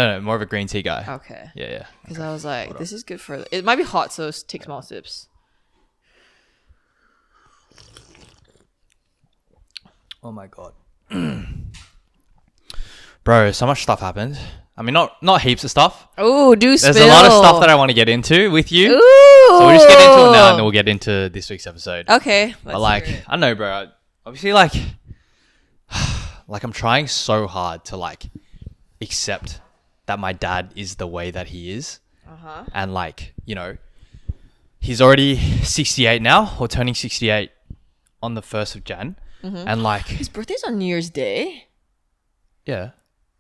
No, more of a green tea guy. Okay. Yeah. Because I was like, this is good for... It might be hot, so take small sips. Oh my god. Bro, so much stuff happened. I mean, not heaps of stuff. Oh, There's a lot of stuff that I want to get into with you. Ooh. So we'll just get into it now and then we'll get into this week's episode. Okay. But like, I don't know, bro. Obviously, like I'm trying so hard to like accept that my dad is the way that he is. Uh-huh. And like, you know, he's already 68 now, or turning 68 on the 1st of Jan. Mm-hmm. And like... His birthday's on New Year's Day? Yeah.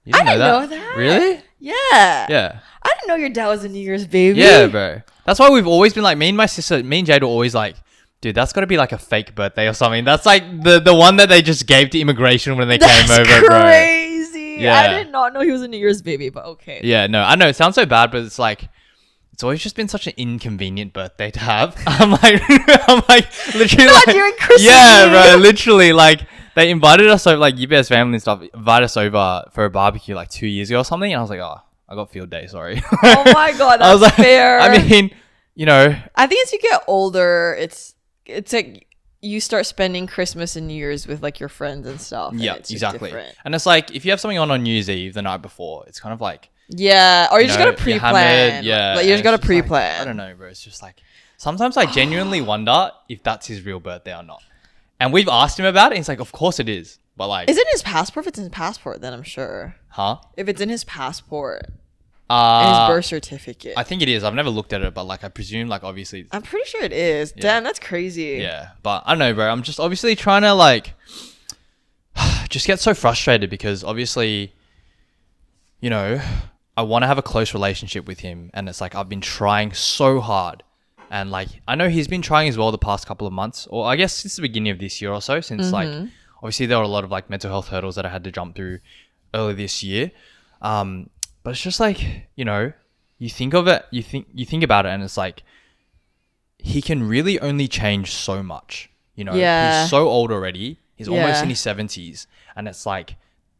You I didn't know that. Really? Yeah. Yeah. I didn't know your dad was a New Year's baby. Yeah, bro. That's why we've always been like, me and Jade were always like, dude, that's got to be like a fake birthday or something. That's like the one that they just gave to immigration when they came over, That's bro. crazy. Yeah. I did not know he was a New Year's baby, but okay. Yeah, no, I know it sounds so bad, but it's like, it's always just been such an inconvenient birthday to have. I'm like literally Not like, during Christmas. yeah, bro, literally like they invited us over, like UBS family and stuff, invited us over for a barbecue like 2 years ago or something, and I was like, oh, I got field day, sorry. Oh my god, that's I was like, fair. I mean, you know, I think as you get older, it's like you start spending Christmas and New Year's with like your friends and stuff. And yeah, it's just exactly. different. And it's like if you have something on New Year's Eve the night before, it's kind of like, yeah, or you just know, gotta you're pre-plan. hammered, yeah, like you just and gotta it's just like, pre-plan. I don't know, bro. It's just like sometimes I genuinely wonder if that's his real birthday or not. And we've asked him about it. And he's like, of course it is. But like, Is it in his passport? If it's in his passport, then I'm sure. huh? If it's in his passport and his birth certificate, I think it is. I've never looked at it, but like I presume, like obviously, I'm pretty sure it is. Yeah. Damn, that's crazy. yeah. But I don't know, bro. I'm just obviously trying to like, just get so frustrated because obviously, you know, I want to have a close relationship with him, and it's like I've been trying so hard, and like I know he's been trying as well the past couple of months, or I guess since the beginning of this year or so. Since like obviously there were a lot of like mental health hurdles that I had to jump through early this year. But it's just like, you know, you think of it, you think about it, and it's like he can really only change so much. You know, Yeah. he's so old already. He's almost Yeah. in his 70s, and it's like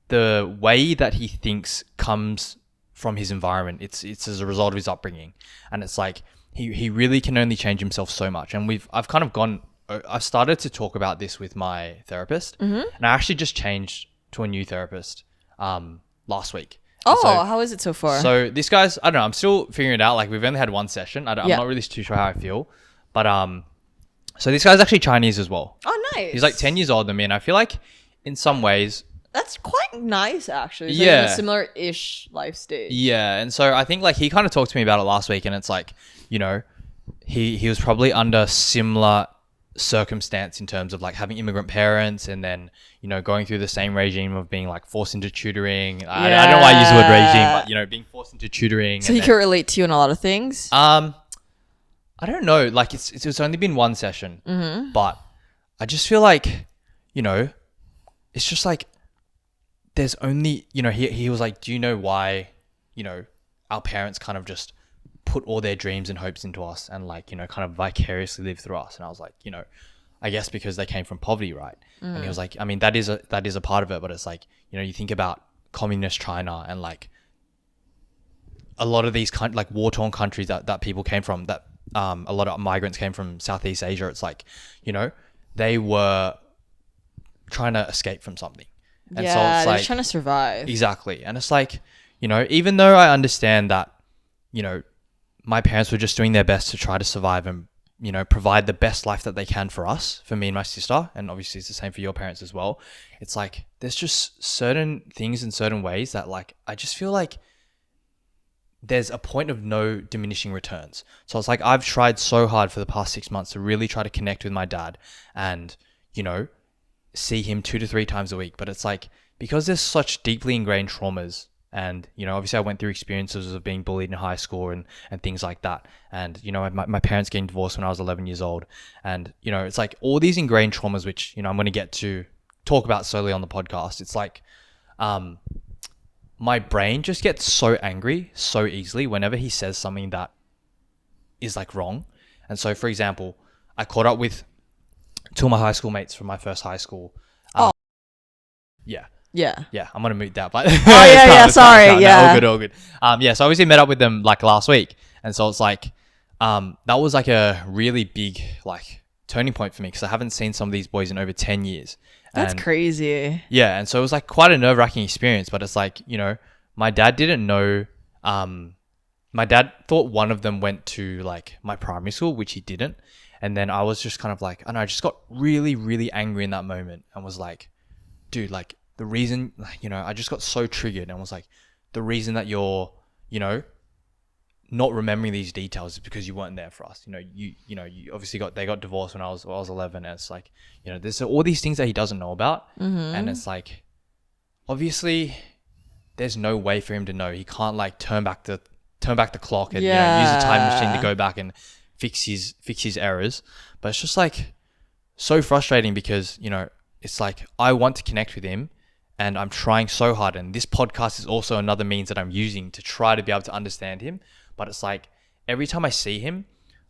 the way that he thinks comes from his environment. It's as a result of his upbringing, and it's like he really can only change himself so much. And I've started to talk about this with my therapist, and I actually just changed to a new therapist last week. Oh, So- how is it so far? So this guy's, I don't know, I'm still figuring it out. Like we've only had one session. I'm Yeah. not really too sure how I feel, but so this guy's actually Chinese as well. Oh, nice. He's like 10 years older than me, and I feel like in some ways, That's quite nice, actually. It's Yeah. like in a similar-ish life stage. yeah. And so I think like he kind of talked to me about it last week, and it's like, you know, he was probably under similar circumstance in terms of like having immigrant parents, and then, you know, going through the same regime of being like forced into tutoring. I don't know why I use the word regime, but you know, being forced into tutoring. So and he then- can relate to you in a lot of things? I don't know. Like it's only been one session, but I just feel like, you know, it's just like there's only, you know, he was like, do you know why, you know, our parents kind of just put all their dreams and hopes into us and like, you know, kind of vicariously live through us? And I was like, you know, I guess because they came from poverty, right? And he was like, I mean, that is a part of it, but it's like, you know, you think about communist China and like a lot of these like war-torn countries that people came from, that a lot of migrants came from Southeast Asia. It's like, you know, they were trying to escape from something. And yeah, so it's they're like, just trying to survive. exactly. And it's like, you know, even though I understand that, you know, my parents were just doing their best to try to survive and, you know, provide the best life that they can for us, for me and my sister, and obviously it's the same for your parents as well. It's like there's just certain things in certain ways that like I just feel like there's a point of no diminishing returns. So it's like I've tried so hard for the past 6 months to really try to connect with my dad and, you know, see him 2 to 3 times a week. But it's like, because there's such deeply ingrained traumas, and, you know, obviously I went through experiences of being bullied in high school and things like that. And, you know, my parents getting divorced when I was 11 years old. And, you know, it's like all these ingrained traumas, which, you know, I'm going to get to talk about slowly on the podcast. It's like, my brain just gets so angry so easily whenever he says something that is like wrong. And so, for example, I caught up with 2 of my high school mates from my first high school. Yeah. Yeah. Yeah, I'm gonna mute that. But Oh yeah. Sorry. Yeah. All good. Yeah. So obviously met up with them like last week, and so it's like, that was like a really big like turning point for me because I haven't seen some of these boys in over 10 years. That's And crazy. yeah, and so it was like quite a nerve-wracking experience. But it's like, my dad didn't know. My dad thought one of them went to like my primary school, which he didn't. And then I was just kind of like, I just got really, really angry in that moment and was like, dude, like the reason, I just got so triggered and was like, the reason that you're, not remembering these details is because you weren't there for us. You obviously they got divorced when I was 11. And it's like, there's all these things that he doesn't know about. And it's like, obviously there's no way for him to know. He can't like turn back the clock and use a time machine to go back and fix his errors. But it's just like so frustrating because it's like I want to connect with him and I'm trying so hard, and this podcast is also another means that I'm using to try to be able to understand him. But it's like every time I see him,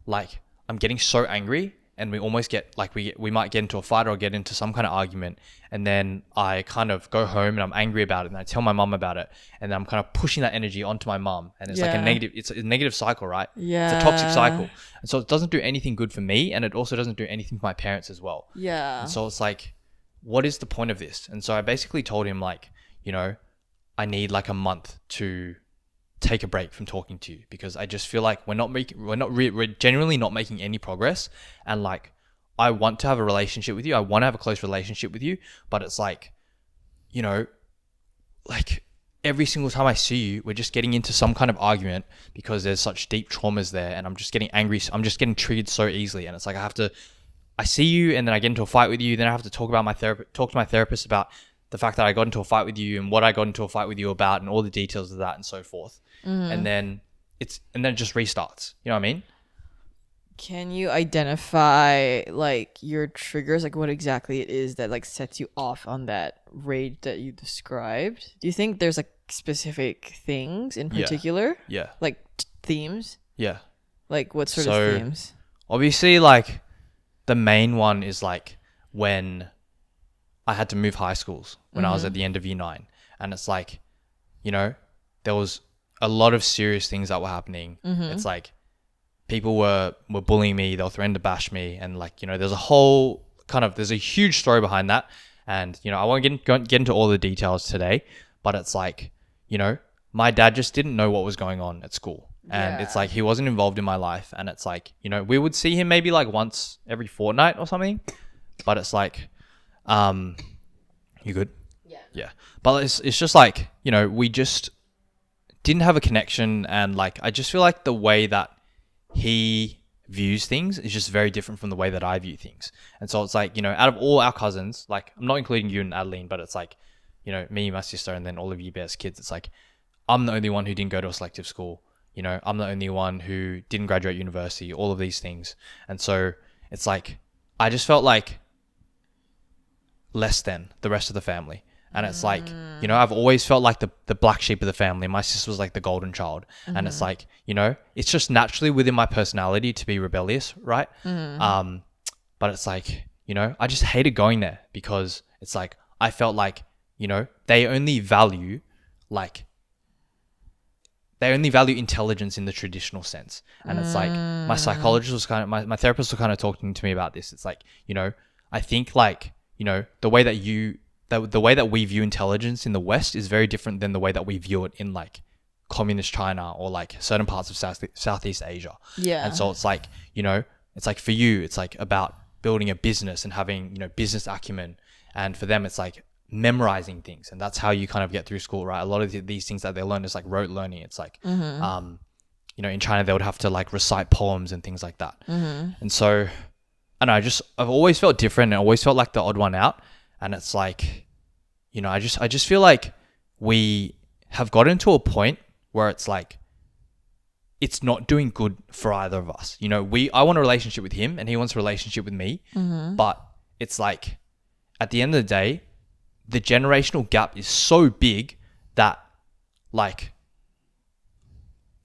like I'm getting so angry and we almost get like we might get into a fight or get into some kind of argument, and then I kind of go home and I'm angry about it and I tell my mum about it, and then I'm kind of pushing that energy onto my mum, and it's like it's a negative cycle, right? Yeah. It's a toxic cycle. And so it doesn't do anything good for me, and it also doesn't do anything for my parents as well. Yeah. And so it's like, what is the point of this? And so I basically told him like, I need like a month to take a break from talking to you because I just feel like we're genuinely not making any progress. And like, I want to have a relationship with you. I want to have a close relationship with you, but it's like, like every single time I see you, we're just getting into some kind of argument because there's such deep traumas there, and I'm just getting angry. I'm just getting triggered so easily. And it's like, I see you and then I get into a fight with you. Then I have to talk to my therapist about the fact that I got into a fight with you and what I got into a fight with you about and all the details of that and so forth. And then it just restarts. You know what I mean? Can you identify like your triggers, like what exactly it is that like sets you off on that rage that you described? Do you think there's like specific things in particular? Yeah. Like themes? Yeah. Like what sort of themes? Obviously, like the main one is like when I had to move high schools when I was at the end of year 9. And it's like, there was a lot of serious things that were happening. It's like people were bullying me. They were threatening to bash me. And like, there's a huge story behind that. And, I won't get into all the details today, but it's like, my dad just didn't know what was going on at school. And it's like, he wasn't involved in my life. And it's like, we would see him maybe like once every fortnight or something, but it's like, you good? Yeah. But it's just like, we just didn't have a connection. And like, I just feel like the way that he views things is just very different from the way that I view things. And so it's like, out of all our cousins, like I'm not including you and Adeline, but it's like, me, my sister, and then all of you bears kids, it's like, I'm the only one who didn't go to a selective school. I'm the only one who didn't graduate university, all of these things. And so it's like, I just felt like less than the rest of the family. And it's like, I've always felt like the black sheep of the family. My sister was like the golden child. And it's like, it's just naturally within my personality to be rebellious, right? But it's like, I just hated going there because it's like, I felt like, they only value intelligence in the traditional sense. And it's like, my psychologist was my therapist was kind of talking to me about this. It's like, I think like, the way that we view intelligence in the West is very different than the way that we view it in like communist China or like certain parts of Southeast Asia. Yeah. And so it's like, it's like for you, it's like about building a business and having, business acumen. And for them, it's like memorizing things. And that's how you kind of get through school, right? A lot of these things that they learn is like rote learning. It's like, in China, they would have to like recite poems and things like that. And so, and I've always felt different and always felt like the odd one out. And it's like, I just feel like we have gotten to a point where it's like, it's not doing good for either of us. I want a relationship with him and he wants a relationship with me. But it's like, at the end of the day, the generational gap is so big that like,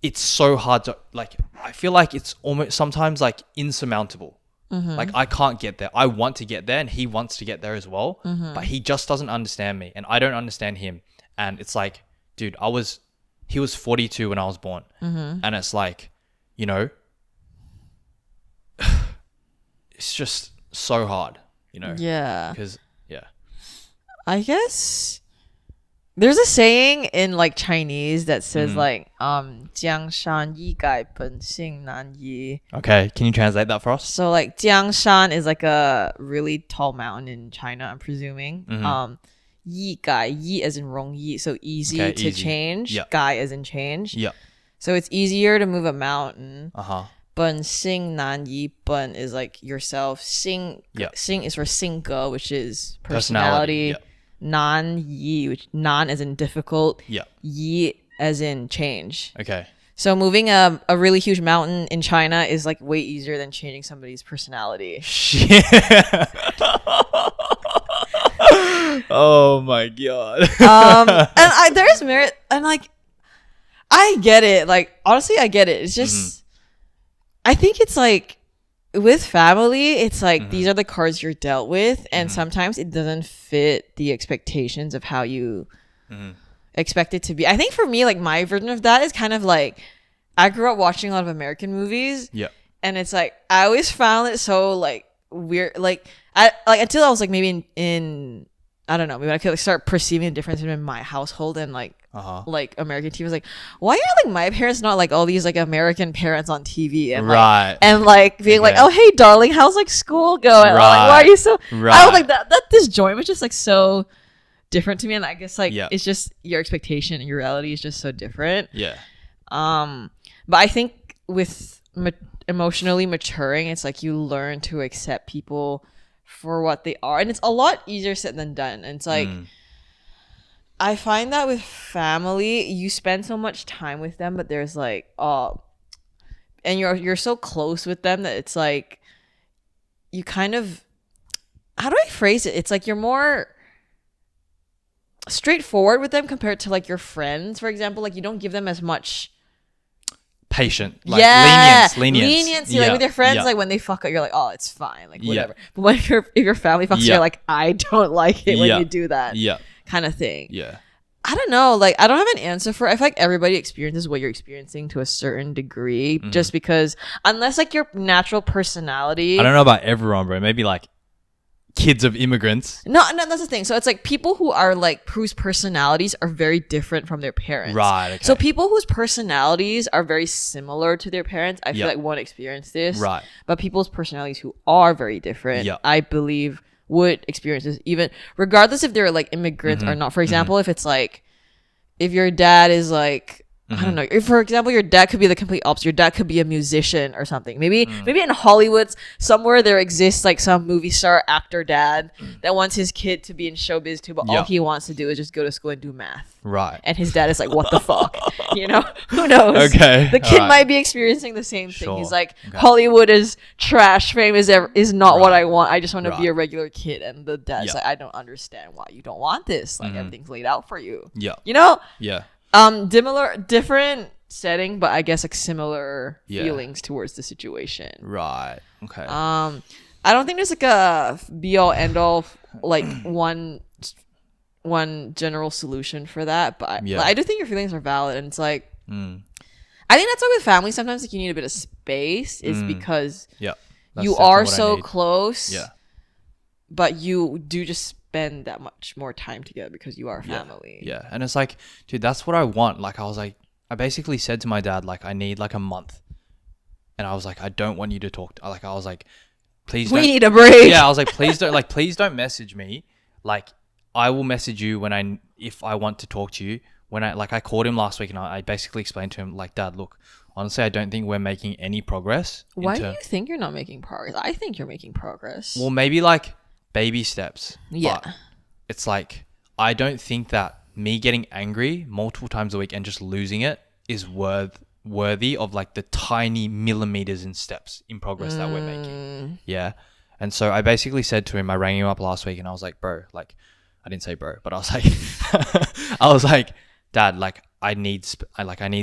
it's so hard to like, I feel like it's almost sometimes like insurmountable. Like, I can't get there. I want to get there, and he wants to get there as well. But he just doesn't understand me, and I don't understand him. And it's like, dude, he was 42 when I was born. And it's like, you know, it's just so hard, you know? Yeah. Because, yeah. I guess there's a saying in like Chinese that says like 江山易改本性难移. Okay, can you translate that for us? So like 江山 is like a really tall mountain in China, I'm presuming. 易改, yi as in 容易, so easy to easy. change. Yep. 改 as in change. Yeah. So it's easier to move a mountain. 本性难移, 本 is like yourself. 性 is for 性格, which is personality. Yep. 难移, which 难 as in difficult. Yeah. 移 as in change. Okay. So moving a really huge mountain in China is like way easier than changing somebody's personality. Shit. Oh my god. And there's merit, and like I get it. Like honestly, I get it. It's just I think it's like with family, it's like these are the cards you're dealt with, and sometimes it doesn't fit the expectations of how you expect it to be. I think for me, like my version of that is kind of like I grew up watching a lot of American movies. Yeah. And it's like I always found it so like weird, like I like until I was like maybe in I don't know, maybe I could like start perceiving the difference between my household and like American TV. I was like, why are like my parents not like all these like American parents on TV and like, and like being like, oh hey darling, how's like school going? Like, why are you so? I was like that disjoint was just like so different to me, and I guess like it's just your expectation and your reality is just so different. Yeah. But I think with emotionally maturing, it's like you learn to accept people for what they are, and it's a lot easier said than done. And it's like I find that with family, you spend so much time with them, but there's like and you're so close with them that it's like you kind of, how do I phrase it? It's like you're more straightforward with them compared to like your friends, for example. Like you don't give them as much patient, like lenience. Like with your friends, like when they fuck up, you're like, oh, it's fine, like whatever. But when if your family fucks, you're like, I don't like it when you do that, kind of thing. Yeah. I don't know, like I don't have an answer for it. I feel like everybody experiences what you're experiencing to a certain degree, just because unless like your natural personality. I don't know about everyone, bro. Maybe like kids of immigrants. No, that's the thing. So it's like people who are like whose personalities are very different from their parents. Right. Okay. So people whose personalities are very similar to their parents, I feel like won't experience this. Right. But people's personalities who are very different, I believe would experience this, even regardless if they're like immigrants or not. For example, if it's like if your dad is like I don't know. If, for example, your dad could be the complete opposite. Your dad could be a musician or something. Maybe in Hollywood somewhere there exists like some movie star actor dad that wants his kid to be in showbiz too, but all he wants to do is just go to school and do math. Right. And his dad is like, what the fuck? You know? Who knows? Okay. The kid might be experiencing the same thing. He's like, Hollywood is trash. Fame is not what I want. I just want to be a regular kid. And the dad's like, I don't understand why you don't want this. Like everything's laid out for you. Yeah. You know? Yeah. Different setting, but I guess like similar feelings towards the situation. Right. Okay. I don't think there's like a be all end all like one general solution for that, but I do think your feelings are valid, and it's like I think that's why with family sometimes like you need a bit of space is because you are so close, but you do just spend that much more time together because you are family. Yeah. And it's like, dude, that's what I want. Like, I basically said to my dad, like, I need like a month. And I was like, I don't want you to talk. I was like, please don't. We need a break. Yeah. I was like, please don't message me. Like, I will message you if I want to talk to you. I called him last week and I basically explained to him, like, Dad, look, honestly, I don't think we're making any progress. Why do you think you're not making progress? I think you're making progress. Well, maybe like baby steps. Yeah. But it's like, I don't think that me getting angry multiple times a week and just losing it is worthy of like the tiny millimeters and steps in progress that we're making. Yeah. And so I basically said to him, I rang him up last week and I was like, bro, like, I didn't say bro, but I was like, Dad, like, I need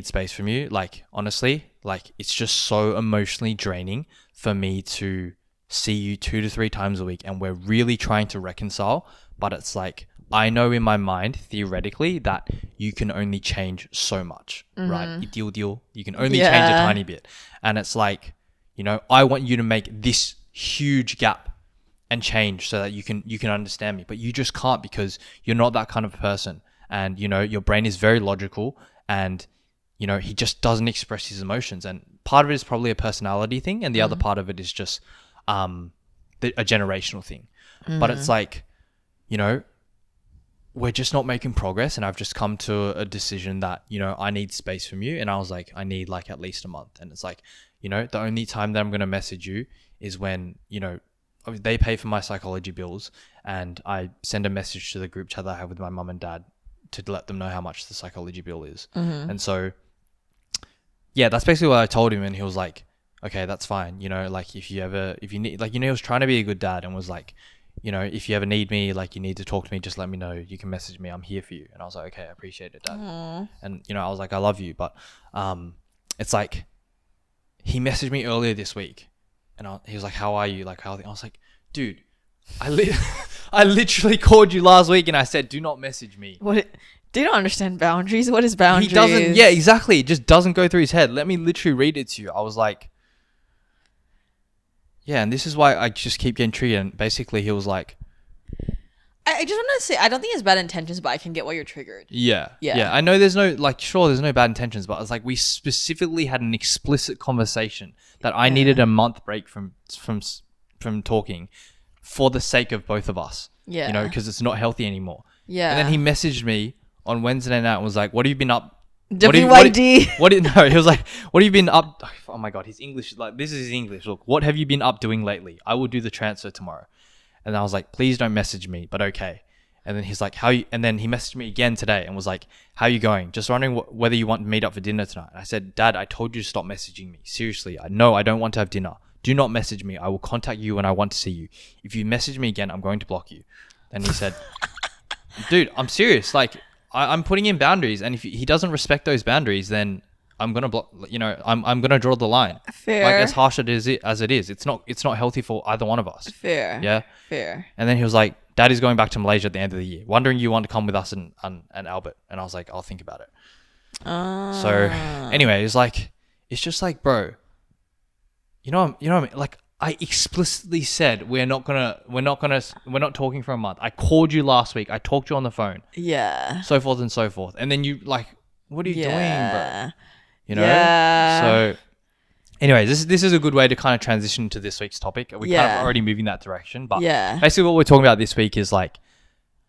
space from you. Like, honestly, like, it's just so emotionally draining for me to see you 2 to 3 times a week and we're really trying to reconcile, but it's like, I know in my mind, theoretically, that you can only change so much, right? Deal. You can only change a tiny bit. And it's like, you know, I want you to make this huge gap and change so that you can understand me, but you just can't because you're not that kind of person. And, you know, your brain is very logical and, you know, he just doesn't express his emotions. And part of it is probably a personality thing. And the other part of it is just a generational thing. But it's like, you know, we're just not making progress. And I've just come to a decision that, you know, I need space from you. And I was like, I need like at least a month. And it's like, you know, the only time that I'm going to message you is when, you know, they pay for my psychology bills and I send a message to the group chat that I have with my mum and dad to let them know how much the psychology bill is. And so, yeah, that's basically what I told him. And he was like, okay, that's fine. You know, like if you need, like, you know, he was trying to be a good dad and was like, you know, if you ever need me, like you need to talk to me, just let me know. You can message me. I'm here for you. And I was like, okay, I appreciate it, Dad. And, you know, I was like, I love you. But it's like, he messaged me earlier this week and he was like, how are you? Like, I was like, dude, I literally called you last week and I said, do not message me. Do you not understand boundaries? What is boundaries? He doesn't. Yeah, exactly. It just doesn't go through his head. Let me literally read it to you. I was like, yeah, and this is why I just keep getting triggered. And basically, he was like, I just want to say, I don't think it's bad intentions, but I can get why you're triggered. Yeah. I know there's no, like, sure, there's no bad intentions, but it's like we specifically had an explicit conversation that I needed a month break from talking for the sake of both of us. Yeah. You know, because it's not healthy anymore. Yeah. And then he messaged me on Wednesday night and was like, what have you been up? WYD. No, he was like, what have you been up? Oh my God, his English, like, this is his English. Look, what have you been up doing lately? I will do the transfer tomorrow. And I was like, please don't message me, but okay. And then he's like, and then he messaged me again today and was like, how are you going? Just wondering whether you want to meet up for dinner tonight. And I said, Dad, I told you to stop messaging me. Seriously, I don't want to have dinner. Do not message me. I will contact you when I want to see you. If you message me again, I'm going to block you. And he said, dude, I'm serious. Like, I'm putting in boundaries. And if he doesn't respect those boundaries, then I'm going to block, you know, I'm going to draw the line. Fair. Like, as harsh as it is, it's not healthy for either one of us. Fair. Yeah. Fair. And then he was like, Daddy's going back to Malaysia at the end of the year. Wondering you want to come with us and Albert. And I was like, I'll think about it. So anyway, it's just like, bro, you know what I mean? Like, I explicitly said we're not talking for a month. I called you last week. I talked to you on the phone. Yeah. So forth and so forth. And then you like, what are you doing, bro? You know? Yeah. So anyway, this is a good way to kind of transition to this week's topic. We're kind of already moving that direction. But basically what we're talking about this week is like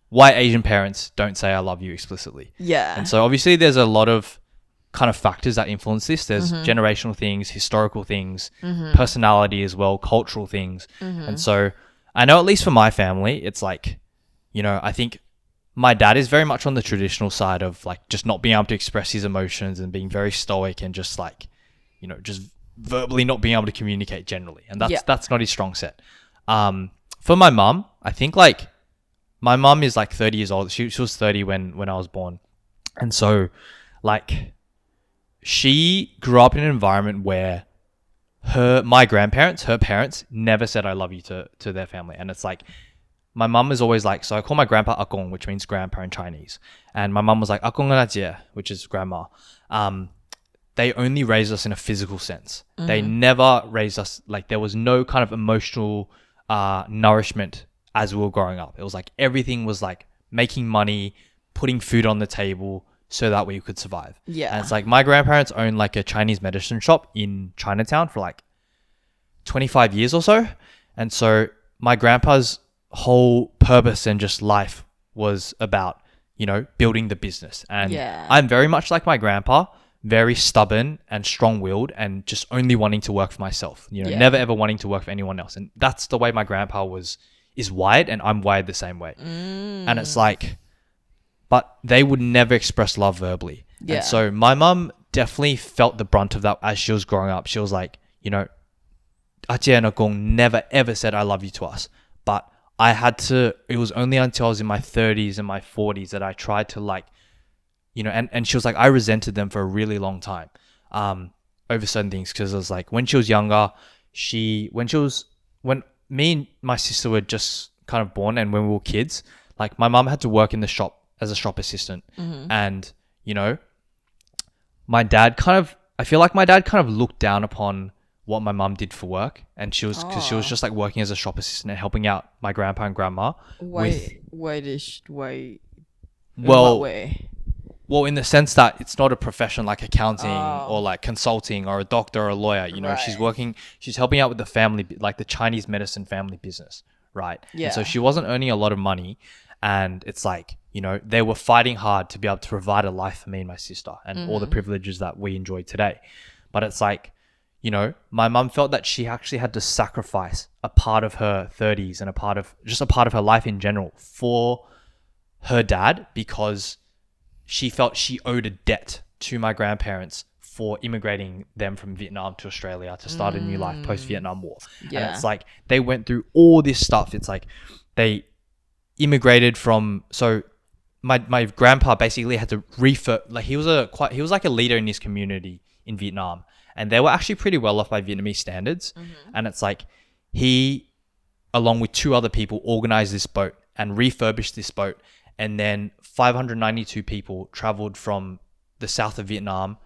why Asian parents don't say I love you explicitly. Yeah. And so obviously there's a lot of kind of factors that influence this. There's generational things, historical things, personality as well, cultural things. And so I know at least for my family, it's like, you know, I think my dad is very much on the traditional side of like just not being able to express his emotions and being very stoic and just like, you know, just verbally not being able to communicate generally. And that's not his strong set. For my mum, I think like my mum is like 30 years old. She was 30 when I was born. And so like she grew up in an environment where my grandparents, her parents never said I love you to their family. And it's like, my mum is always like, so I call my grandpa Akong, which means grandpa in Chinese. And my mum was like, Akong na jie, which is grandma. They only raised us in a physical sense. They never raised us, like there was no kind of emotional nourishment as we were growing up. It was like everything was like making money, putting food on the table so that we could survive. Yeah. And it's like my grandparents owned like a Chinese medicine shop in Chinatown for like 25 years or so. And so my grandpa's whole purpose and just life was about, you know, building the business. And I'm very much like my grandpa, very stubborn and strong-willed and just only wanting to work for myself, you know, never ever wanting to work for anyone else. And that's the way my grandpa is wired, and I'm wired the same way. And it's like, but they would never express love verbally. Yeah. And so my mum definitely felt the brunt of that as she was growing up. She was like, you know, Achie and Akong never ever said I love you to us. But it was only until I was in my 30s and my 40s that I tried to like, you know, and she was like, I resented them for a really long time over certain things. Because it was like, when she was younger, when me and my sister were just kind of born, and when we were kids, like my mum had to work in the shop as a shop assistant, and you know, I feel like my dad kind of looked down upon what my mum did for work, and she was because she was just like working as a shop assistant and helping out my grandpa and grandma. Why in Well, what way? well, in the sense that it's not a profession like accounting or like consulting or a doctor or a lawyer. You know, she's helping out with the family, like the Chinese medicine family business, right? Yeah. And so she wasn't earning a lot of money, and it's like, you know, they were fighting hard to be able to provide a life for me and my sister and all the privileges that we enjoy today. But it's like, you know, my mum felt that she actually had to sacrifice a part of her 30s and a part of her life in general for her dad, because she felt she owed a debt to my grandparents for immigrating them from Vietnam to Australia to start a new life post-Vietnam War. Yeah. And it's like they went through all this stuff. It's like they immigrated from, so my grandpa basically had to he was like a leader in his community in Vietnam, and they were actually pretty well off by Vietnamese standards. And it's like he, along with 2 other people, organized this boat and refurbished this boat. And then 592 people traveled from the south of Vietnam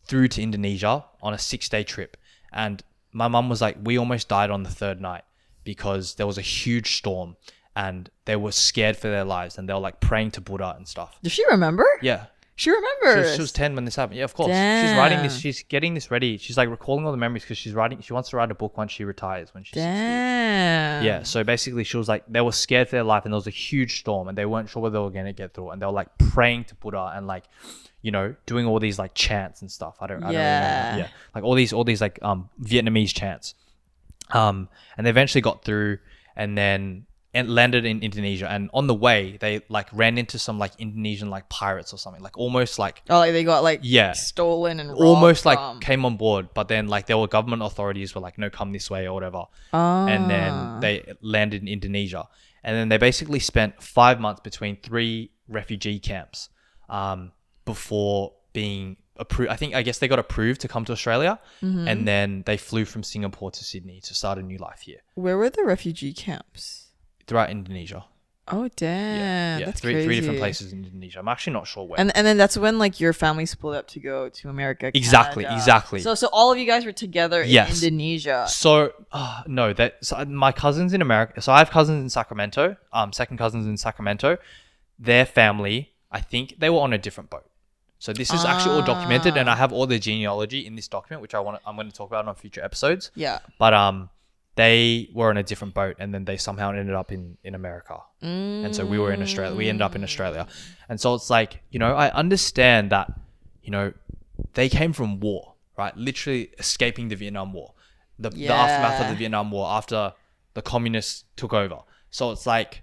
through to Indonesia on a 6-day trip. And my mum was like, we almost died on the 3rd night because there was a huge storm and they were scared for their lives, and they were like praying to Buddha and stuff. Does she remember? Yeah. She remembers. She was 10 when this happened. Yeah, of course. Damn. She's writing this. She's getting this ready. She's like recalling all the memories because she wants to write a book once she retires, when she's 60. Damn. Yeah. So basically she was like, they were scared for their life, and there was a huge storm, and they weren't sure whether they were going to get through it. And they were like praying to Buddha and like, you know, doing all these like chants and stuff. I don't really know. Yeah. Like all these like Vietnamese chants. And they eventually got through, and then landed in Indonesia, and on the way they like ran into some like Indonesian like pirates or something, like almost like, oh, like they got like stolen and robbed like came on board, but then like there were government authorities were like, no, come this way or whatever. And then they landed in Indonesia, and then they basically spent 5 months between 3 refugee camps before being approved. I guess they got approved to come to Australia, and then they flew from Singapore to Sydney to start a new life here. Where were the refugee camps? Throughout Indonesia. Oh damn! Yeah, that's three crazy. different places in Indonesia. I'm actually not sure where. And then that's when like your family split up to go to America. Exactly. So all of you guys were together in Indonesia. So no, my cousins in America. So I have cousins in Sacramento. Second cousins in Sacramento. Their family, I think they were on a different boat. So this is actually all documented, and I have all the genealogy in this document, which I'm going to talk about on future episodes. Yeah. But they were on a different boat, and then they somehow ended up in America. And so we were in Australia. We ended up in Australia. And so it's like, you know, I understand that, you know, they came from war, right? Literally escaping the Vietnam War. The aftermath of the Vietnam War after the communists took over. So it's like,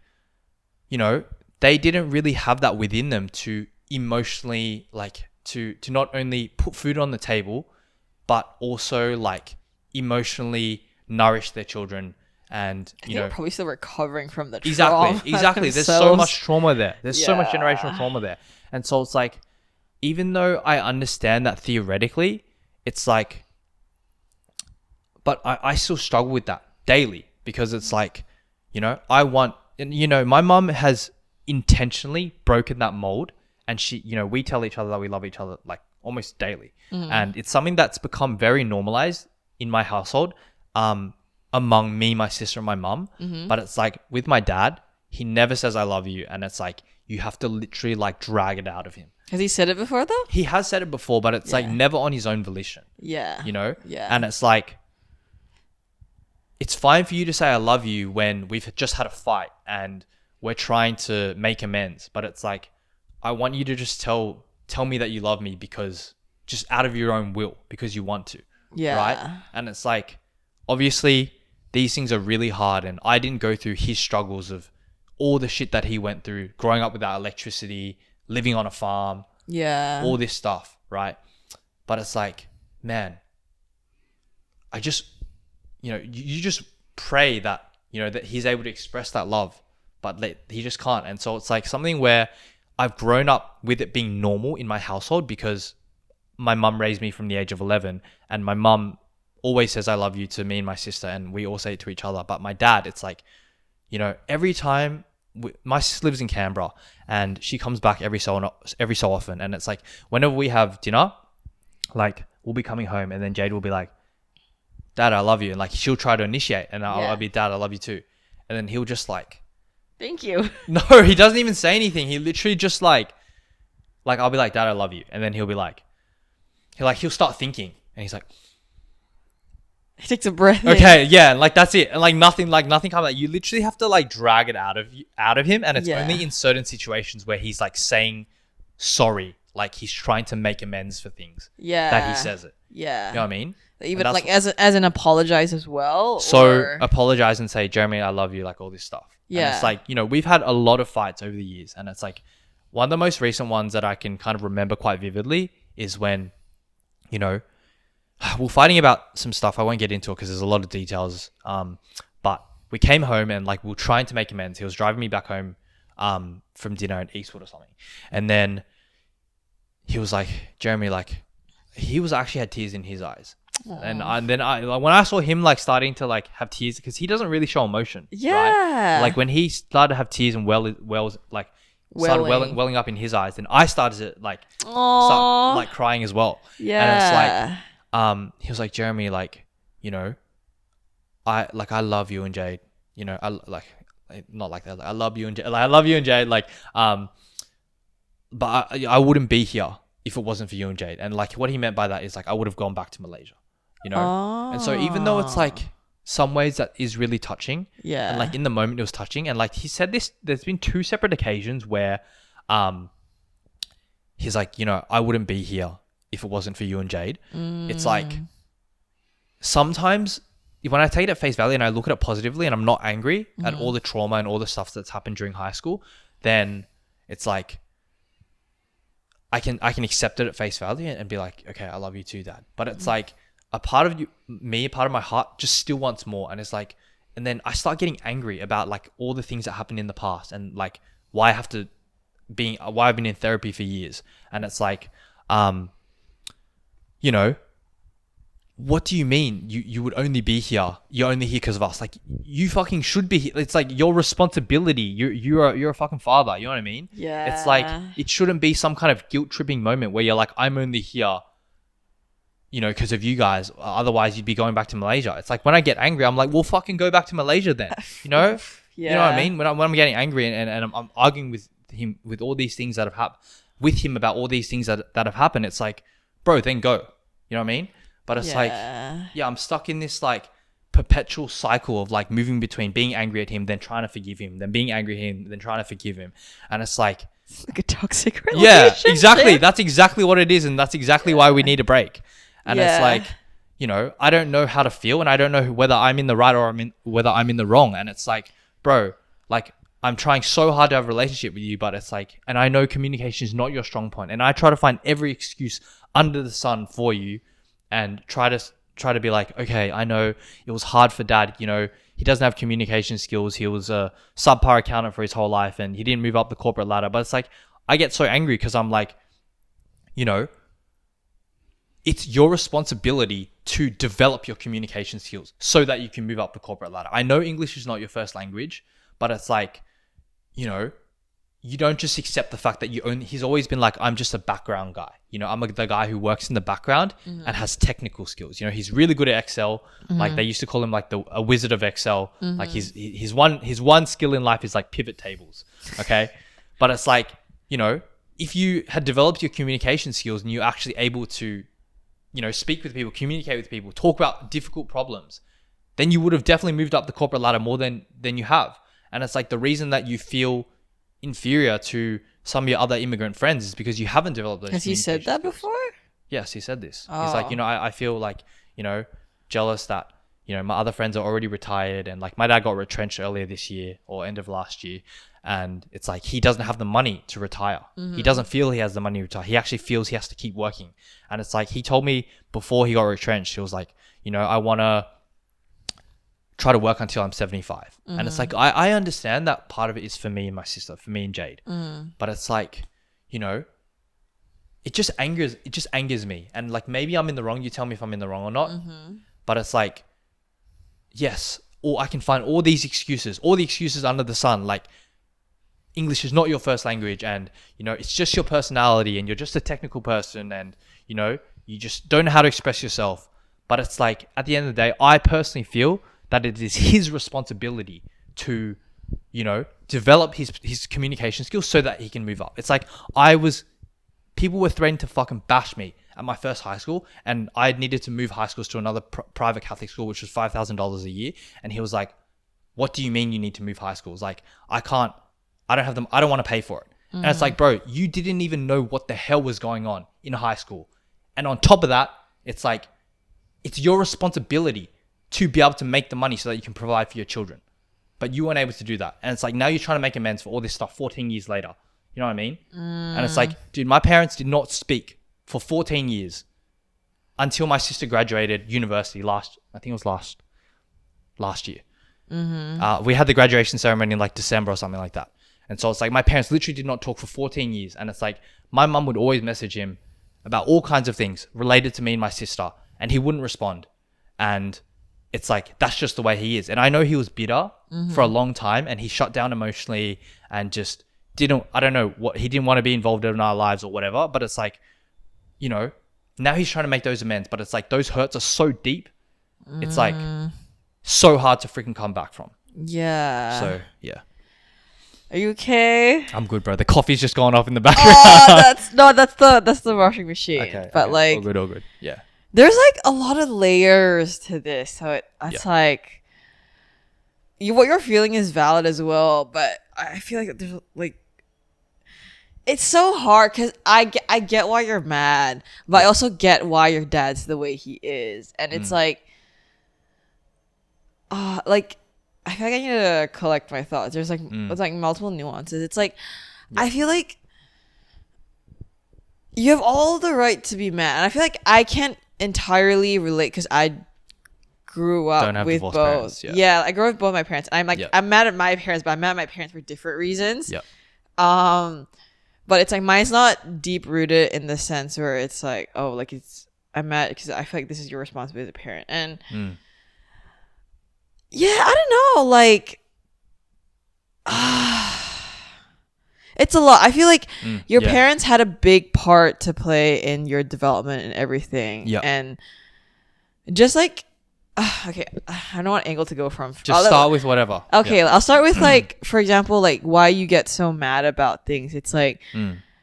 you know, they didn't really have that within them to emotionally, like, to not only put food on the table, but also like emotionally nourish their children. And you know, probably still recovering from the trauma. Exactly. There's so much trauma there. There's so much generational trauma there. And so it's like, even though I understand that theoretically, it's like, but I still struggle with that daily, because it's like, you know, my mum has intentionally broken that mold, and she, you know, we tell each other that we love each other like almost daily. And it's something that's become very normalized in my household, among me, my sister, and my mum. But it's like with my dad, he never says I love you, and it's like you have to literally like drag it out of him. Has he said it before though? He has said it before, but it's like never on his own volition. Yeah. You know? Yeah. And it's like, it's fine for you to say I love you when we've just had a fight and we're trying to make amends, but it's like, I want you to just tell me that you love me, because just out of your own will, because you want to. Yeah. Right? And it's like, obviously these things are really hard, and I didn't go through his struggles of all the shit that he went through growing up without electricity, living on a farm, all this stuff, right? But it's like, man, I just, you know, you just pray that, you know, that he's able to express that love, but he just can't. And so it's like something where I've grown up with it being normal in my household, because my mum raised me from the age of 11, and my mum always says I love you to me and my sister, and we all say it to each other. But my dad, it's like, you know, every time my sister lives in Canberra, and she comes back every so often, and it's like whenever we have dinner, like we'll be coming home, and then Jade will be like, Dad, I love you, and like she'll try to initiate, and I'll be, Dad, I love you too, and then he'll just like, thank you. No, he doesn't even say anything. He literally just like I'll be like, Dad, I love you, and then he'll be like, he'll start thinking, and he's like, he takes a breath. Okay, yeah, and like that's it, and like nothing comes out. You literally have to like drag it out of him, and it's only in certain situations where he's like saying sorry, like he's trying to make amends for things. Yeah, that he says it. Yeah, you know what I mean. Even like as an apologize as well. So apologize and say, Jeremy, I love you, like all this stuff. Yeah, and it's like, you know, we've had a lot of fights over the years, and it's like one of the most recent ones that I can kind of remember quite vividly is when, you know, we're fighting about some stuff. I won't get into it because there's a lot of details. But we came home and like we were trying to make amends. He was driving me back home from dinner in Eastwood or something. And then he was like, Jeremy, like he was actually had tears in his eyes. Aww. And then when I saw him like starting to like have tears, because he doesn't really show emotion. Yeah. Right? Like when he started to have tears and started welling up in his eyes, then I started to like start like crying as well. Yeah. And it's like, he was like, Jeremy, like, you know, I love you and Jade, you know, not like that. Like, I love you and Jade, like, I love you and Jade, like, but I wouldn't be here if it wasn't for you and Jade. And like, what he meant by that is like, I would have gone back to Malaysia, you know? And so even though it's like some ways that is really touching, and like in the moment it was touching. And like he said this, there's been 2 separate occasions where, he's like, you know, I wouldn't be here if it wasn't for you and Jade. It's like sometimes when I take it at face value and I look at it positively and I'm not angry at all the trauma and all the stuff that's happened during high school, then it's like I can accept it at face value and be like, okay, I love you too, Dad. But it's like a part of a part of my heart just still wants more. And it's like, and then I start getting angry about like all the things that happened in the past and like why I've been in therapy for years. And it's like, you know, what do you mean you would only be here? You're only here because of us. Like you fucking should be here. It's like your responsibility. You're a fucking father. You know what I mean? Yeah. It's like it shouldn't be some kind of guilt tripping moment where you're like, I'm only here, you know, because of you guys. Otherwise, you'd be going back to Malaysia. It's like when I get angry, I'm like, well, fucking go back to Malaysia then. You know? Yeah. You know what I mean? When I'm getting angry and I'm arguing with him with all these things that have happened, with him about all these things that have happened, it's like, bro, then go. You know what I mean? But it's like, yeah, I'm stuck in this like perpetual cycle of like moving between being angry at him, then trying to forgive him, then being angry at him, then trying to forgive him. And it's like a toxic relationship. Yeah, exactly. That's exactly what it is. And that's exactly why we need a break. And it's like, you know, I don't know how to feel and I don't know whether I'm in the right or whether I'm in the wrong. And it's like, bro, like I'm trying so hard to have a relationship with you, but it's like, and I know communication is not your strong point. And I try to find every excuse under the sun for you and try to be like, okay, I know it was hard for Dad. You know, he doesn't have communication skills. He was a subpar accountant for his whole life and he didn't move up the corporate ladder. But it's like, I get so angry because I'm like, you know, it's your responsibility to develop your communication skills so that you can move up the corporate ladder. I know English is not your first language, but it's like, you know, you don't just accept the fact that he's always been like, I'm just a background guy. You know, I'm the guy who works in the background and has technical skills. You know, he's really good at Excel. Like they used to call him like a wizard of Excel. Like his one skill in life is like pivot tables. Okay. But it's like, you know, if you had developed your communication skills and you're actually able to, you know, speak with people, communicate with people, talk about difficult problems, then you would have definitely moved up the corporate ladder more than you have. And it's like the reason that you feel inferior to some of your other immigrant friends is because you haven't developed those. Has he said that skills. Before? Yes, he said this. He's like, you know, I feel like, you know, jealous that, you know, my other friends are already retired and like my dad got retrenched earlier this year or end of last year. And it's like, he doesn't have the money to retire. He doesn't feel he has the money to retire. He actually feels he has to keep working. And it's like, he told me before he got retrenched, he was like, you know, I want to try to work until I'm 75. And it's like, I understand that part of it is for me and my sister, for me and Jade. But it's like, you know, it just angers me. And like, maybe I'm in the wrong. You tell me if I'm in the wrong or not. But it's like, yes, or I can find all the excuses under the sun. Like, English is not your first language, and it's just your personality, and you're just a technical person, and you just don't know how to express yourself. But it's like, at the end of the day, I personally feel that it is his responsibility to develop his communication skills so that he can move up. It's like, people were threatening to fucking bash me at my first high school, and I needed to move high schools to another private Catholic school, which was $5,000 a year. And he was like, what do you mean you need to move high schools? Like, I don't have them. I don't want to pay for it. And it's like, bro, you didn't even know what the hell was going on in high school. And on top of that, it's like, it's your responsibility to be able to make the money so that you can provide for your children. But you weren't able to do that. And it's like, now you're trying to make amends for all this stuff 14 years later. You know what I mean? And it's like, dude, my parents did not speak for 14 years until my sister graduated university I think it was last year. We had the graduation ceremony in like December or something like that. And so it's like, my parents literally did not talk for 14 years. And it's like, my mum would always message him about all kinds of things related to me and my sister, and he wouldn't respond. And it's like, that's just the way he is. And I know he was bitter for a long time, and he shut down emotionally and just I don't know what, he didn't want to be involved in our lives or whatever. But it's like, now he's trying to make those amends, but it's like, those hurts are so deep. It's like so hard to freaking come back from. Yeah. So yeah. Are you okay? I'm good, bro. The coffee's just gone off in the background. Oh, that's the washing machine. Okay, but like, all good. Yeah. There's like a lot of layers to this, so it's like, what you're feeling is valid as well. But I feel like there's like, it's so hard because I get why you're mad, but I also get why your dad's the way he is, and it's like I feel like I need to collect my thoughts. There's like it's like multiple nuances. It's like I feel like you have all the right to be mad. And I feel like I can't entirely relate because I grew up with both. Parents, I grew up with both my parents. I'm like I'm mad at my parents, but I'm mad at my parents for different reasons. Yep. But it's like mine's not deep rooted in the sense where it's like, oh, like I'm mad because I feel like this is your responsibility as a parent. And yeah, I don't know, like it's a lot. I feel like your parents had a big part to play in your development and everything. Yeah. And just like okay, I don't know what angle to go from. Just start with whatever. Okay, I'll start with like, for example, like why you get so mad about things. It's like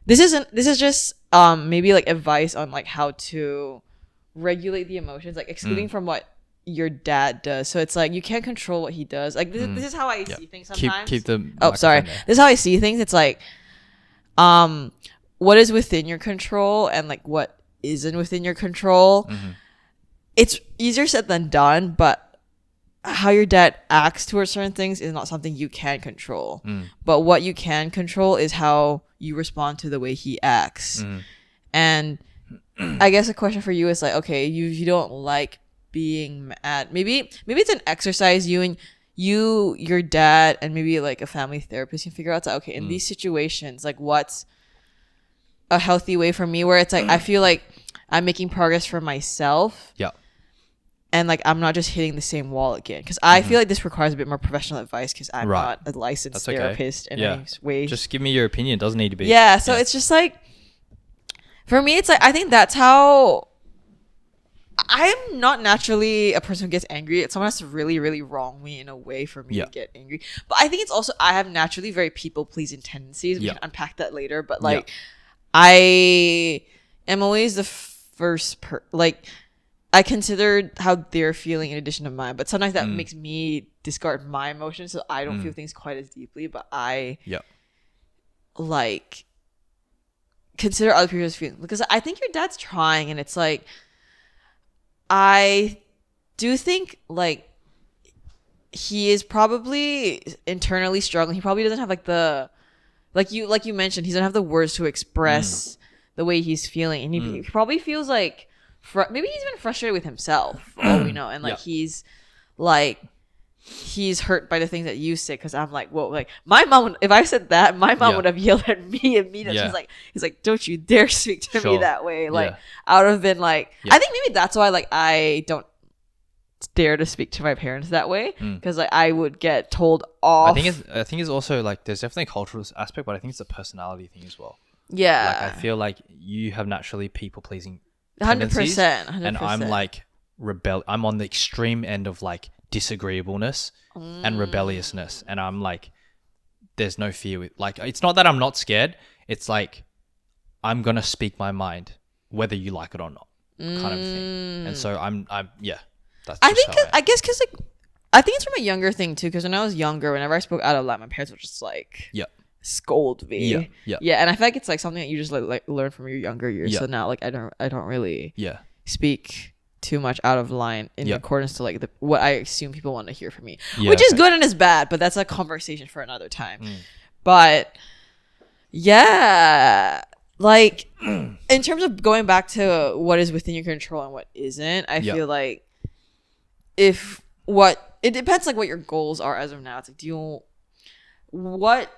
this is just maybe like advice on like how to regulate the emotions, like excluding from what your dad does. So it's like you can't control what he does. Like this is how I see things sometimes. Keep the sorry. There. This is how I see things. It's like what is within your control and like what isn't within your control. It's easier said than done, but how your dad acts towards certain things is not something you can control. But what you can control is how you respond to the way he acts. And I guess a question for you is like, okay, you don't like being mad. Maybe it's an exercise your dad and maybe like a family therapist can figure out that, okay, in these situations, like what's a healthy way for me where it's like I feel like I'm making progress for myself. Yeah. And like I'm not just hitting the same wall again, because I feel like this requires a bit more professional advice because I'm not a licensed therapist in any way. Just give me your opinion. It doesn't need to be. Yeah. So it's just like, for me, it's like I think that's how. I'm not naturally a person who gets angry. Someone has to really, really wrong me in a way for me to get angry. But I think it's also I have naturally very people-pleasing tendencies. We can unpack that later. But like, I am always the first like. I considered how they're feeling in addition to mine, but sometimes that makes me discard my emotions, so I don't feel things quite as deeply. But I like consider other people's feelings because I think your dad's trying, and it's like I do think like he is probably internally struggling. He probably doesn't have like the like you mentioned, he doesn't have the words to express the way he's feeling, and he probably feels like. Maybe he's been frustrated with himself, for all we know, and like he's hurt by the things that you said. Because I'm like, whoa, like my mom. If I said that, my mom would have yelled at me immediately. He's like, don't you dare speak to me that way. Like I would have been like, I think maybe that's why like I don't dare to speak to my parents that way because like I would get told off. I think it's also like there's definitely a cultural aspect, but I think it's a personality thing as well. Yeah. Like I feel like you have naturally people pleasing 100%. and I'm like I'm on the extreme end of like disagreeableness and rebelliousness, and I'm like there's no fear with like it's not that I'm not scared, it's like I'm gonna speak my mind whether you like it or not kind of thing. And so I'm yeah, that's just I guess because like I think it's from a younger thing too, because when I was younger, whenever I spoke out of line, my parents would just like scold me. Yeah, and I feel like it's like something that you just like learn from your younger years. So now like I don't really speak too much out of line in accordance to like what I assume people want to hear from me, which is good and is bad, but that's a conversation for another time. But yeah, like in terms of going back to what is within your control and what isn't, I feel like it depends like what your goals are as of now. It's like what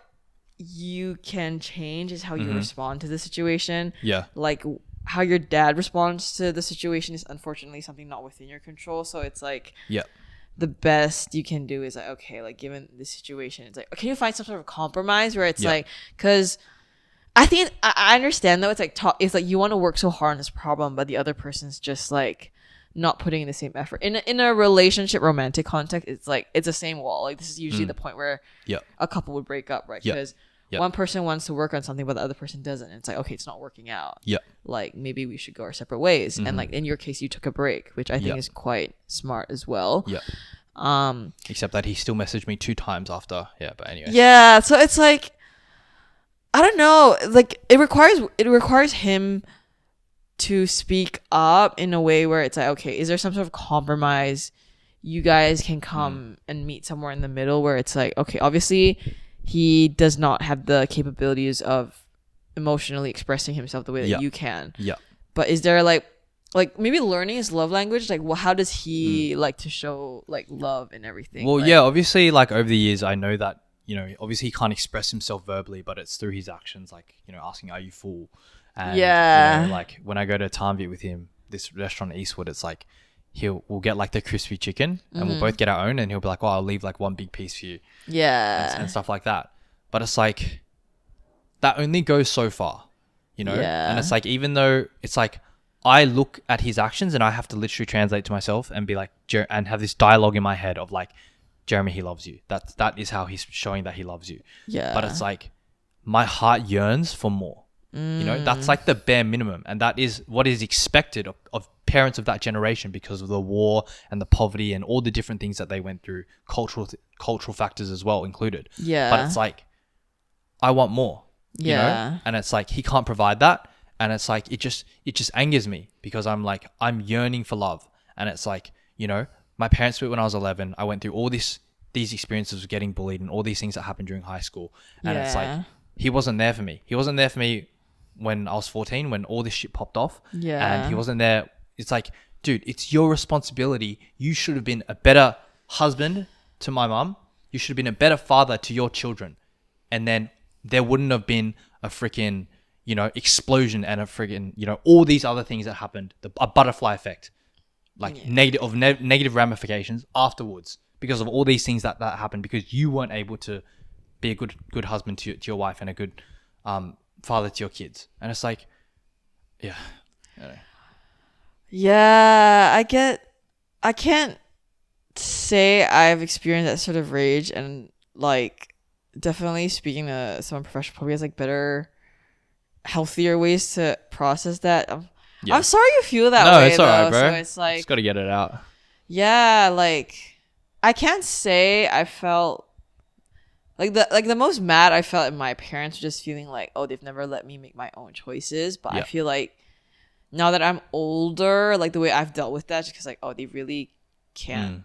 you can change is how you respond to the situation. Like how your dad responds to the situation is unfortunately something not within your control. So it's like the best you can do is like, okay, like given the situation, it's like, can you find some sort of compromise where it's like, because I think I understand though, it's like it's like you want to work so hard on this problem, but the other person's just like not putting in the same effort. In a relationship romantic context, it's like it's the same wall. Like this is usually the point where a couple would break up, right? Because one person wants to work on something but the other person doesn't, and it's like, okay, it's not working out. Like maybe we should go our separate ways. And like in your case you took a break, which I think is quite smart as well. Except that he still messaged me 2 times after. But anyway. So it's like I don't know, like it requires him to speak up in a way where it's like, okay, is there some sort of compromise you guys can come and meet somewhere in the middle where it's like, okay, obviously he does not have the capabilities of emotionally expressing himself the way that you can. But is there like maybe learning his love language? Like, well, how does he like to show like love and everything? Well, like, obviously, like over the years, I know that, you know, obviously he can't express himself verbally, but it's through his actions, like, you know, asking, are you full? And, you know, like when I go to Tarnview with him, this restaurant at Eastwood, it's like, we'll get like the crispy chicken and we'll both get our own, and he'll be like, well, I'll leave like one big piece for you. And stuff like that. But it's like, that only goes so far, you know? And it's like, even though it's like, I look at his actions and I have to literally translate to myself and be like, and have this dialogue in my head of like, Jeremy, he loves you. That is how he's showing that he loves you. But it's like, my heart yearns for more. You know, that's like the bare minimum. And that is what is expected of parents of that generation because of the war and the poverty and all the different things that they went through, cultural factors as well included. But it's like, I want more. You know? And it's like, he can't provide that. And it's like, it just angers me because I'm like, I'm yearning for love. And it's like, you know, my parents split when I was 11. I went through all these experiences of getting bullied and all these things that happened during high school. And it's like, he wasn't there for me. He wasn't there for me when I was 14, when all this shit popped off. And he wasn't there. It's like, dude, it's your responsibility. You should have been a better husband to my mum. You should have been a better father to your children. And then there wouldn't have been a freaking, you know, explosion and a freaking, you know, all these other things that happened. A butterfly effect. Like negative ramifications afterwards because of all these things that happened because you weren't able to be a good husband to your wife and a good father to your kids. And it's like, I can't say I've experienced that sort of rage, and like definitely speaking to someone professional probably has like better, healthier ways to process that. I'm sorry you feel that way. No, it's alright, bro. So it's like, just gotta get it out. Like I can't say I felt like the most mad I felt at my parents were just feeling like, oh, they've never let me make my own choices. But I feel like now that I'm older, like the way I've dealt with that, just because like, oh, they really can't.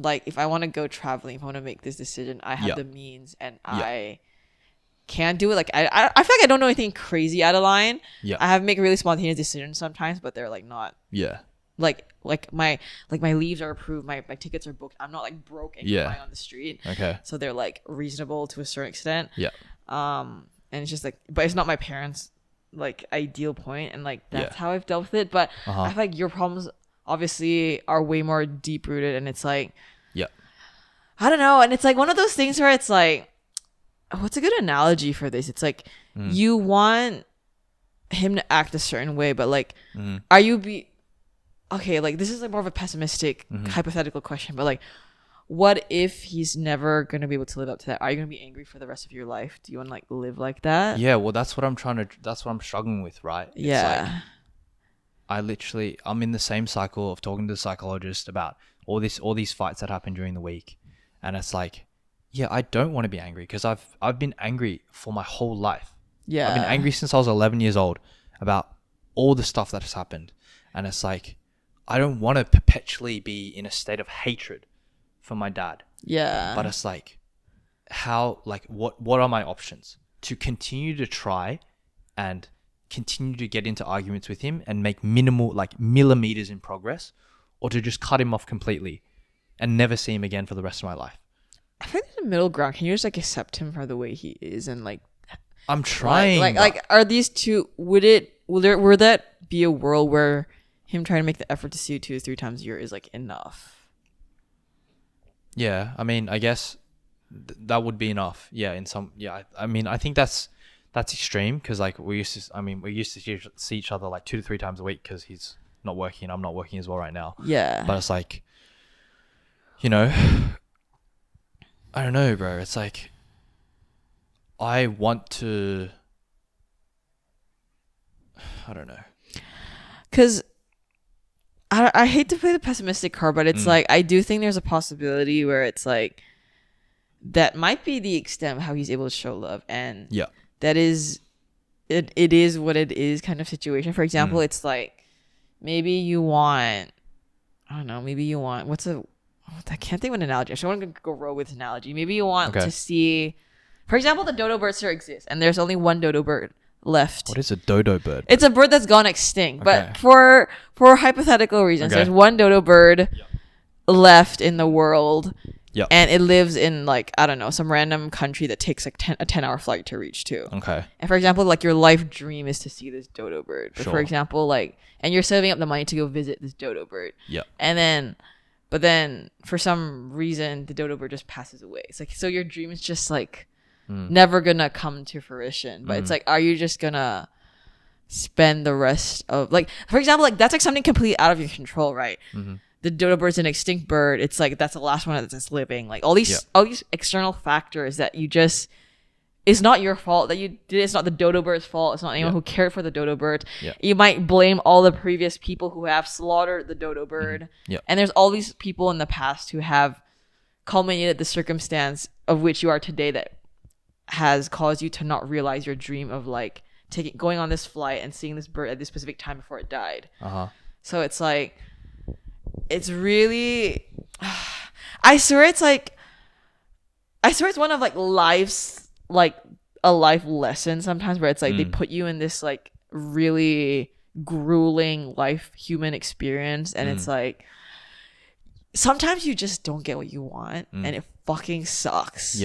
Like if I want to go traveling, if I want to make this decision, I have the means and I can do it. Like I feel like I don't know anything crazy out of line. I have to make really spontaneous decisions sometimes, but they're like not like my leaves are approved, my tickets are booked. I'm not like broke and crying on the street. So they're like reasonable to a certain extent. And it's just like, but it's not my parents like ideal point, and like that's how I've dealt with it. But I feel like your problems obviously are way more deep rooted, and it's like, Yeah. I don't know, and it's like one of those things where it's like, what's a good analogy for this? It's like you want him to act a certain way, but like, are you okay, like this is like more of a pessimistic hypothetical question, but like, what if he's never gonna be able to live up to that? Are you gonna be angry for the rest of your life? Do you want to like live like that? Yeah, well, that's what I'm struggling with, right? Yeah. It's like, I'm in the same cycle of talking to the psychologist about all these fights that happen during the week. And it's like, yeah, I don't want to be angry because I've been angry for my whole life. Yeah. I've been angry since I was 11 years old about all the stuff that has happened. And it's like, I don't want to perpetually be in a state of hatred for my dad. Yeah. But it's like, what are my options? To continue to try and continue to get into arguments with him and make minimal, like millimeters in progress, or to just cut him off completely and never see him again for the rest of my life. I think there's a middle ground. Can you just like accept him for the way he is and like, I'm trying. Like are these two, would that be a world where him trying to make the effort to see you 2 to 3 times a year is like enough? Yeah, I mean, I guess that would be enough. Yeah, I mean, I think that's extreme because like we used to see each other like 2 to 3 times a week because he's not working, I'm not working as well right now. Yeah. But it's like, you know, I don't know, bro. It's like I want to, I don't know. Because I hate to play the pessimistic card, but it's like, I do think there's a possibility where it's like, that might be the extent of how he's able to show love. And yeah, that is, it is what it is kind of situation. For example, it's like, maybe you want, I don't know, maybe you want, I can't think of an analogy. I just want to go roll with analogy. Maybe you want to see, for example, the dodo bird still exists, and there's only one dodo bird left. What is a dodo bird? It's a bird that's gone extinct. But for hypothetical reasons, there's one dodo bird left in the world. Yeah. And it lives in like, I don't know, some random country that takes like a 10-hour flight to reach to. Okay. And for example, like your life dream is to see this dodo bird. But Sure. for example, like, and you're saving up the money to go visit this dodo bird. Yeah. But then for some reason, the dodo bird just passes away. It's like, so your dream is just like never gonna come to fruition. But it's like, are you just gonna spend the rest of, like, for example, like that's like something completely out of your control, right? The dodo bird's an extinct bird. It's like, that's the last one that's living. Like all these external factors that you just, it's not your fault that you did. It's not the dodo bird's fault. It's not anyone who cared for the dodo bird. You might blame all the previous people who have slaughtered the dodo bird. And there's all these people in the past who have culminated the circumstance of which you are today that has caused you to not realize your dream of like going on this flight and seeing this bird at this specific time before it died. So it's like, it's really, I swear it's one of like life's, like a life lesson sometimes where it's like they put you in this like really grueling human experience, and it's like sometimes you just don't get what you want and it fucking sucks.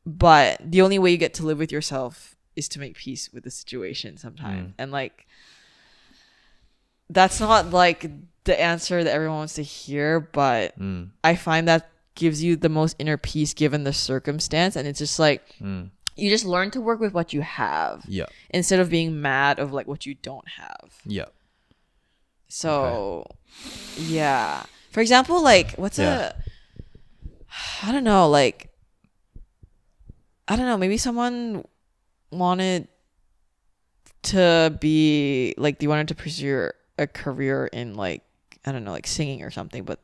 But the only way you get to live with yourself is to make peace with the situation sometimes. And like, that's not like the answer that everyone wants to hear, but I find that gives you the most inner peace given the circumstance. And it's just like, you just learn to work with what you have instead of being mad of like what you don't have. So yeah, for example, like I don't know, maybe someone wanted to be like, they wanted to pursue a career in like, I don't know, like singing or something, but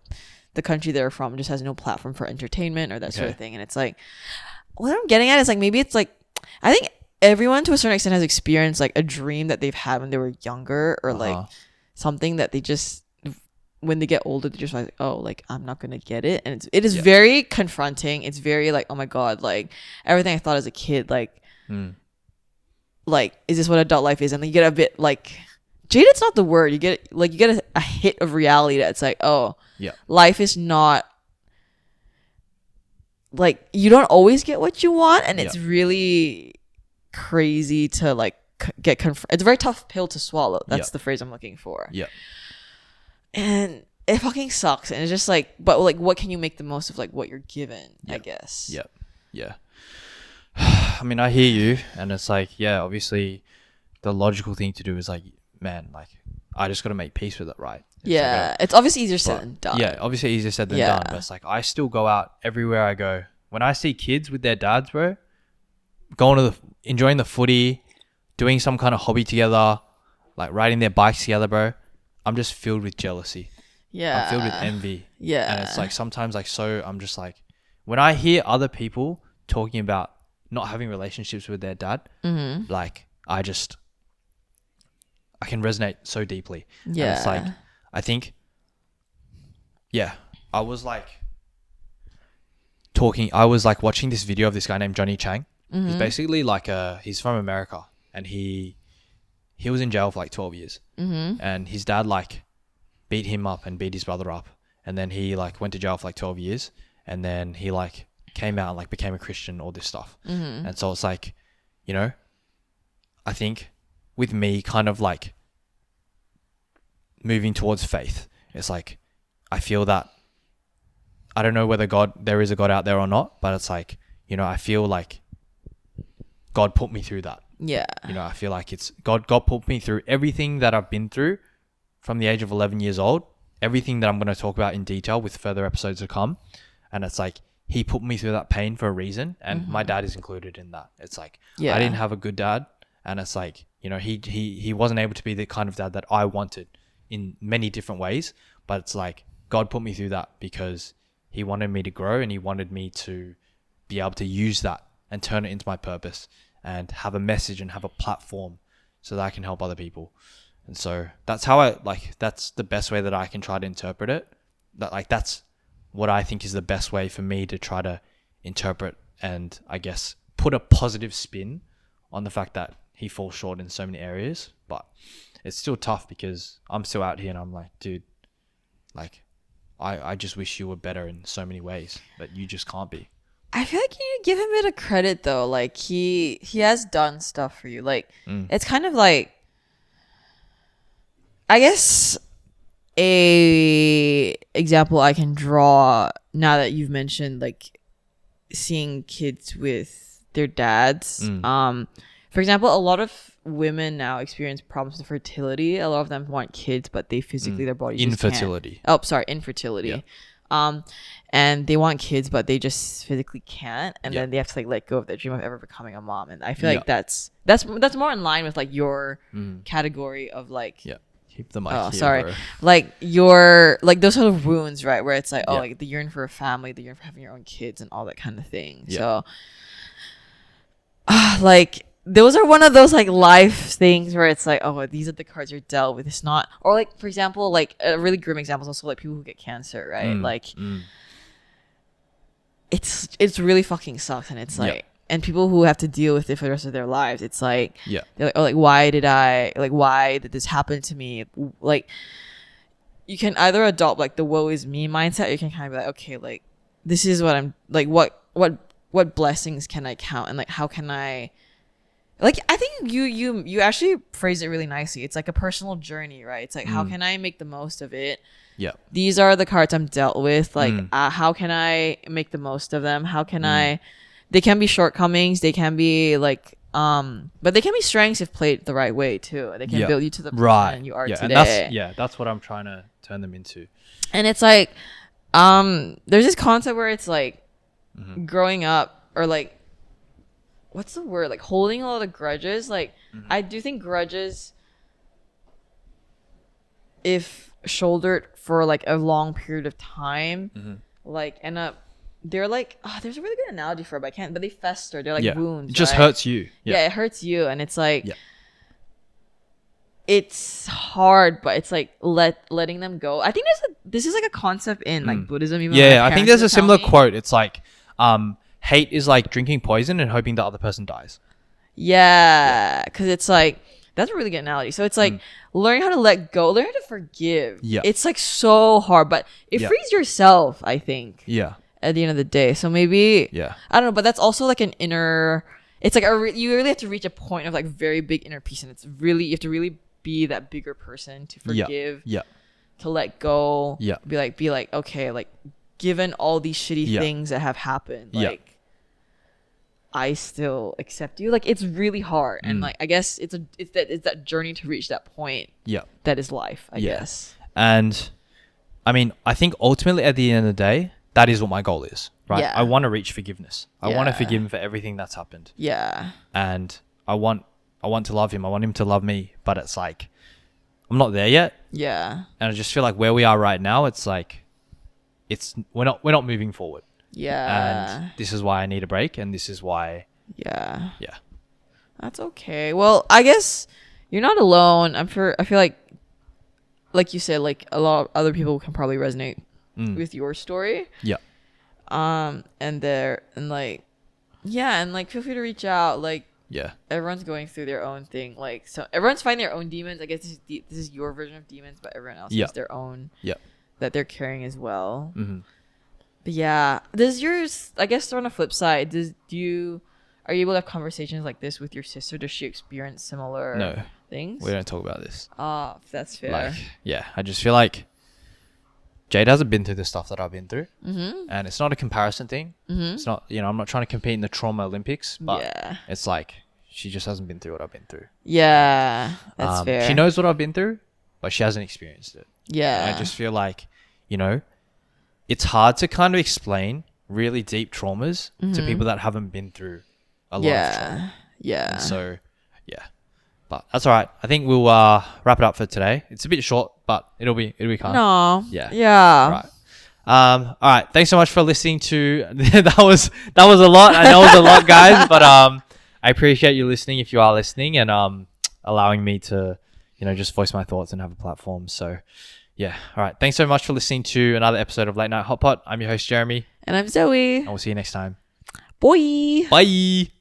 the country they're from just has no platform for entertainment or that sort of thing. And it's like, what I'm getting at is like, maybe it's like, I think everyone to a certain extent has experienced like a dream that they've had when they were younger, or like something that they just, when they get older, they just like, oh, like I'm not gonna get it. And it is very confronting. It's very like, oh my god, like everything I thought as a kid, like is this what adult life is? And then you get a bit like, jaded's not the word. You get a hit of reality that's like, oh, life is not like, you don't always get what you want, and it's really crazy to like get it's a very tough pill to swallow. That's the phrase I'm looking for. And it fucking sucks. And it's just like, but like, what can you make the most of like what you're given? I guess. Yeah. Yeah. I mean, I hear you, and it's like, yeah, obviously, the logical thing to do is like, man, like, I just got to make peace with it, right? It's obviously easier said than done. Yeah, obviously easier said than done. But it's like, I still go out everywhere I go. When I see kids with their dads, bro, enjoying the footy, doing some kind of hobby together, like riding their bikes together, bro, I'm just filled with jealousy. Yeah. I'm filled with envy. Yeah. And it's like, sometimes like, so I'm just like, when I hear other people talking about not having relationships with their dad, like, I can resonate so deeply. Yeah. And it's like, I think, yeah, I was like watching this video of this guy named Johnny Chang. He's basically like he's from America, and he was in jail for like 12 years. And his dad like beat him up and beat his brother up. And then he like went to jail for like 12 years. And then he like came out and like became a Christian, all this stuff. And so it's like, you know, I think with me kind of like moving towards faith, it's like, I feel that, I don't know whether there is a God out there or not, but it's like, you know, I feel like God put me through that. Yeah. You know, I feel like it's God put me through everything that I've been through from the age of 11 years old, everything that I'm going to talk about in detail with further episodes to come. And it's like, he put me through that pain for a reason. And my dad is included in that. It's like, I didn't have a good dad. And it's like, you know, he wasn't able to be the kind of dad that I wanted in many different ways. But it's like, God put me through that because he wanted me to grow, and he wanted me to be able to use that and turn it into my purpose and have a message and have a platform so that I can help other people. And so that's how that's the best way that I can try to interpret it. That's what I think is the best way for me to try to interpret and, I guess, put a positive spin on the fact that he falls short in so many areas. But it's still tough because I'm still out here and I'm like, dude, like, I just wish you were better in so many ways, but you just can't be. I feel like you need to give him a bit of credit though. Like he has done stuff for you. Like it's kind of like, I guess a example I can draw now that you've mentioned like seeing kids with their dads. For example, a lot of women now experience problems with fertility. A lot of them want kids, but they physically their bodies infertility. Infertility. And they want kids, but they just physically can't, and then they have to like let go of their dream of ever becoming a mom. And I feel like that's more in line with like your category of like Keep the mic here, sorry, bro. like your like those sort of wounds, right? Where it's like like the yearn for a family, the yearn for having your own kids, and all that kind of thing. So, like. Those are one of those like life things where it's like, oh, these are the cards you're dealt with. It's not, or like for example, like a really grim example is also like people who get cancer, right? Like, it's really fucking sucks, and it's like, and people who have to deal with it for the rest of their lives. It's like, they're like, oh, like why did this happen to me? Like, you can either adopt like the woe is me mindset, or you can kind of be like, okay, like this is what I'm like, what blessings can I count, and like how can I. Like, I think you actually phrased it really nicely. It's like a personal journey, right? It's like, how can I make the most of it? Yeah. These are the cards I'm dealt with. Like, how can I make the most of them? How can I... They can be shortcomings. They can be, like... but they can be strengths if played the right way, too. They can build you to the person you are today. And that's what I'm trying to turn them into. And it's like... there's this concept where it's like... Growing up, or like... What's the word? Like holding a lot of grudges. Like I do think grudges, if shouldered for like a long period of time, like end up, they're like, there's a really good analogy for it, but I can't. But they fester. They're like wounds. It just hurts you. Yeah, it hurts you, and it's like, it's hard, but it's like letting them go. I think this is like a concept in like Buddhism. Even I think there's a similar quote. It's like, hate is like drinking poison and hoping the other person dies. Yeah, because it's like, that's a really good analogy. So it's like learning how to let go, learn how to forgive. Yeah, it's like so hard, but it frees yourself, I think. Yeah, at the end of the day. So maybe I don't know, but that's also like an inner. It's like you really have to reach a point of like very big inner peace, and it's really you have to really be that bigger person to forgive. to let go. Yeah. Be like, okay, like given all these shitty Yeah. things that have happened, Yeah. like I still accept you. Like it's really hard. And like I guess it's that journey to reach that point. Yeah. That is life, I guess. And I mean, I think ultimately at the end of the day, that is what my goal is, right? Yeah. I want to reach forgiveness. I want to Yeah. forgive him for everything that's happened. Yeah. And I want to love him. I want him to love me, but it's like I'm not there yet. Yeah. And I just feel like where we are right now, it's like we're not moving forward. Yeah. And this is why I need a break, and this is why Yeah. yeah. That's okay. Well, I guess you're not alone. I feel like you said, like a lot of other people can probably resonate with your story. Yeah. And like feel free to reach out. Like Yeah. everyone's going through their own thing. Like so everyone's finding their own demons. I guess this is your version of demons, but everyone else has their own that they're carrying as well. Mm-hmm. But yeah, does yours, I guess on the flip side, are you able to have conversations like this with your sister? Does she experience similar things? We don't talk about this. That's fair. Like, yeah, I just feel like Jade hasn't been through the stuff that I've been through. Mm-hmm. And it's not a comparison thing. Mm-hmm. It's not, I'm not trying to compete in the trauma Olympics, but yeah. it's like she just hasn't been through what I've been through. Yeah, that's fair. She knows what I've been through, but she hasn't experienced it. Yeah. And I just feel like, it's hard to kind of explain really deep traumas to people that haven't been through a lot of trauma. Yeah. And so, yeah. But that's all right. I think we'll wrap it up for today. It's a bit short, but it'll be kind. No. Yeah. Yeah. All right. All right. Thanks so much for listening to that was a lot. I know it was a lot, guys, but I appreciate you listening if you are listening and allowing me to, just voice my thoughts and have a platform. So, yeah. All right. Thanks so much for listening to another episode of Late Night Hotpot. I'm your host, Jeremy. And I'm Zoe. And we'll see you next time. Boy. Bye.